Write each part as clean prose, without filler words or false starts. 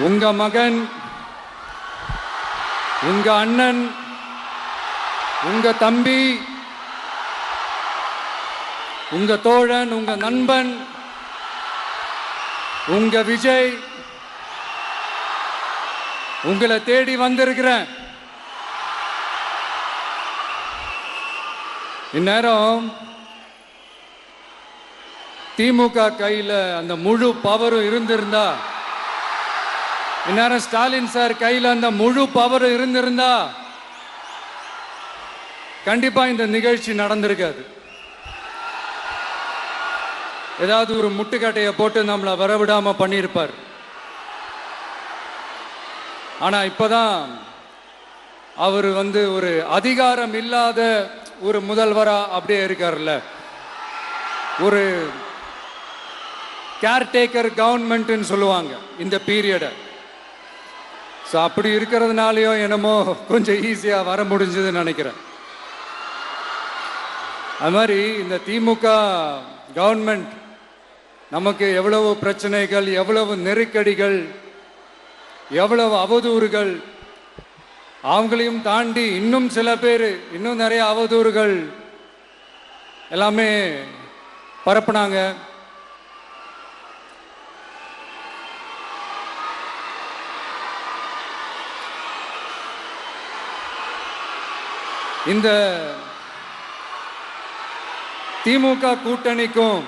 உங்க மகன், உங்க அண்ணன், உங்க தம்பி, உங்க தோழன், உங்க நண்பன், உங்க விஜய் உங்களை தேடி வந்திருக்கிறேன். இந்நேரம் திமுக கையில அந்த முழு பவரும் இருந்திருந்தா, இந்நேரம் ஸ்டாலின் சார் கையில அந்த முழு பவரும் இருந்திருந்தா கண்டிப்பா இந்த நிகழ்ச்சி நடந்திருக்காது. ஏதாவது ஒரு முட்டுக்கட்டையை போட்டு நம்மளை வரவிடாம பண்ணியிருப்பார். ஆனா இப்பதான் அவர் ஒரு அதிகாரம் இல்லாத ஒரு முதல்வரா அப்படியே இருக்கார்ல, ஒரு கேர்டேக்கர் கவர்மெண்ட்னு சொல்லுவாங்க இந்த பீரியட. ஸோ அப்படி இருக்கிறதுனாலயோ என்னமோ கொஞ்சம் ஈஸியா வர முடிஞ்சதுன்னு நினைக்கிறேன். அது மாதிரி இந்த திமுக கவர்மெண்ட் நமக்கு எவ்வளவு பிரச்சனைகள், எவ்வளவு நெருக்கடிகள், எவ்வளவு அவதூறுகள், அவங்களையும் தாண்டி இன்னும் சில பேர் இன்னும் நிறைய அவதூறுகள் எல்லாமே பரப்புனாங்க. இந்த திமுக கூட்டணிக்கும்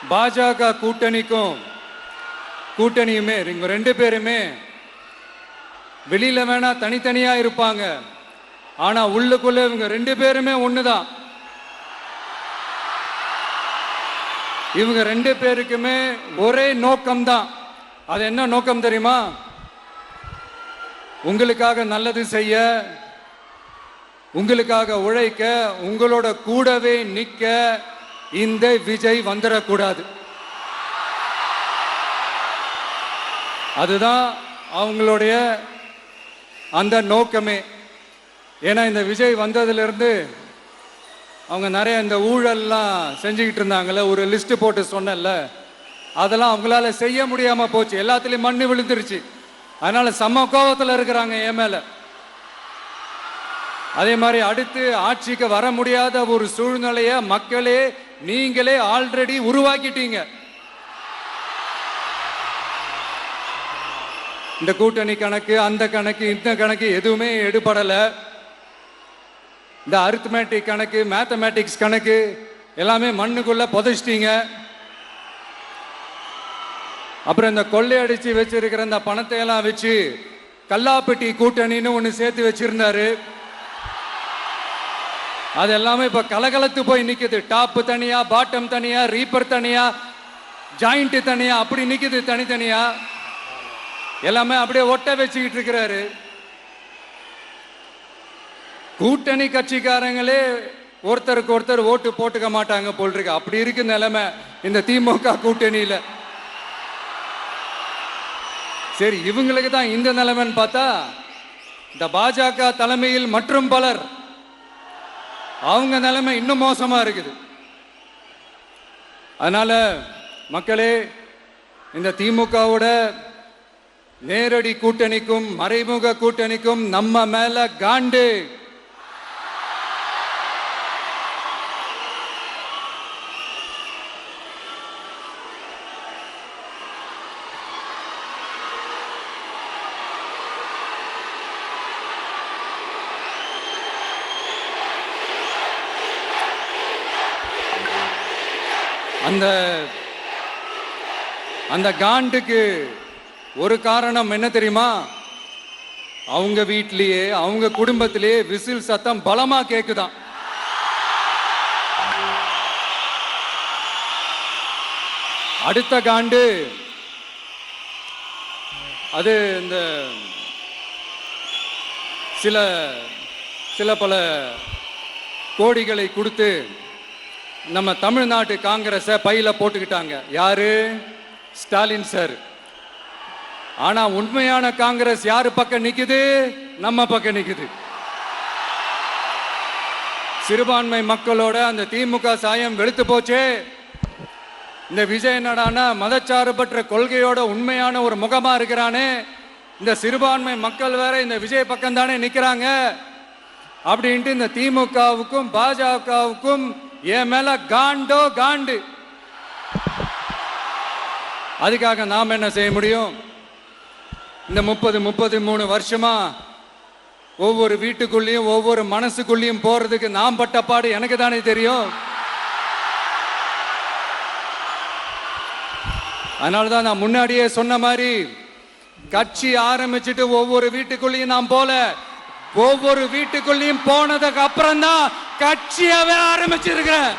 பாஜக கூட்டணியுமே இவங்க ரெண்டு பேருமே வெளியில வேணா தனித்தனியா இருப்பாங்க, ஆனா உள்ளுக்குள்ள இவங்க ரெண்டு பேருமே ஒண்ணுதான். இவங்க ரெண்டு பேருக்குமே ஒரே நோக்கம்தான். அது என்ன நோக்கம் தெரியுமா? உங்களுக்காக நல்லது செய்ய, உங்களுக்காக உழைக்க, உங்களோட கூடவே நிக்க இந்த விஜய் வந்துடக்கூடாது. அதுதான் அவங்களுடைய அந்த நோக்கமே. ஏன்னா இந்த விஜய் வந்ததிலிருந்து அவங்க நிறைய இந்த ஊழல்லாம் செஞ்சுக்கிட்டு இருந்தாங்கல்ல, ஒரு லிஸ்ட் போட்டு சொன்னல, அதெல்லாம் அவங்களால செய்ய முடியாம போச்சு. எல்லாத்துலயும் மண்ணு விழுந்துருச்சு. அதனால செம்ம கோபத்தில் இருக்கிறாங்க என் மேல. அதே மாதிரி அடுத்து ஆட்சிக்கு வர முடியாத ஒரு சூழ்நிலைய மக்களே நீங்களே ஆல்ரெடி உருவாக்கிட்டீங்க. இந்த கூட்டணி கணக்கு, அந்த கணக்கு, இந்த கணக்கு எதுவுமே எடுபடல. இந்த அரித்மேட்டிக் கணக்கு, மேத்தமேட்டிக்ஸ் கணக்கு எல்லாமே மண்ணுக்குள்ள புதைச்சிட்டீங்க. அப்புறம் இந்த கொள்ளையடிச்சு வச்சிருக்கிற இந்த பணத்தை எல்லாம் வச்சு கல்லாப்பட்டி கூட்டணின்னு ஒண்ணு சேர்த்து வச்சிருந்தாரு. அது எல்லாமே இப்ப கலகலத்து போய் நிக்குது. டாப் தனியா, பாட்டம் தனியா, ரீப்பர் தனியா, ஜாயிண்ட் தனியா, அப்படி நிக்குது தனித்தனியா. எல்லாமே அப்படியே ஒட்ட வச்சுக்கிட்டு இருக்கிறாரு. கூட்டணி கட்சிக்காரங்களே ஒருத்தருக்கு ஒருத்தர் ஓட்டு போட்டுக்க மாட்டாங்க போல் இருக்கு. அப்படி இருக்கு நிலைமை இந்த திமுக கூட்டணியில. சரி, இவங்களுக்கு தான் இந்த நிலைமைன்னு பார்த்தா இந்த பாஜக தலைமையில் மற்றும் பலர் அவங்க நிலைமை இன்னும் மோசமா இருக்குது. அதனால மக்களே, இந்த திமுகவோட நேரடி கூட்டணிக்கும் மறைமுக கூட்டணிக்கும் நம்ம மேல காண்டு. அந்த காண்டுக்கு ஒரு காரணம் என்ன தெரியுமா? அவங்க வீட்டிலேயே, அவங்க குடும்பத்திலேயே விசில் சத்தம் பலமா கேக்குதான். அடுத்த காண்டு அது இந்த சில பல கோடிகளை கொடுத்து நம்ம தமிழ்நாட்டு காங்கிரஸை பையில போட்டுக்கிட்டாங்க. யாரு? ஸ்டாலின் சார். ஆனா உண்மையான காங்கிரஸ் யாரு பக்கம் நிக்குது? நம்ம பக்கம் நிக்குது. சிறுபான்மை மக்களோட அந்த திமுக சாயம் வெளுத்து போச்சே. இந்த விஜய் என்னடானா மதச்சார்பற்ற கொள்கையோட உண்மையான ஒரு முகமா இருக்கிறானே, இந்த சிறுபான்மை மக்கள் வேற இந்த விஜய் பக்கம் தானே நிக்கிறாங்க அப்படின்ட்டு இந்த திமுகவுக்கும் பாஜகவுக்கும் என் மேல காண்டோ காண்டு. அதுக்காக நாம் என்ன செய்ய முடியும்? இந்த 33 வருஷமா ஒவ்வொரு வீட்டுக்குள்ளேயும் ஒவ்வொரு மனசுக்குள்ளேயும் போறதுக்கு நாம் பட்ட பாடு எனக்கு தானே தெரியும். அதனாலதான் நான் முன்னாடியே சொன்ன மாதிரி கட்சி ஆரம்பிச்சுட்டு ஒவ்வொரு வீட்டுக்குள்ளேயும் நான் போல, ஒவ்வொரு வீட்டுக்குள்ளேயும் போனதுக்கு அப்புறம் தான் கட்சியவே ஆரம்பிச்சிருக்கிறேன்.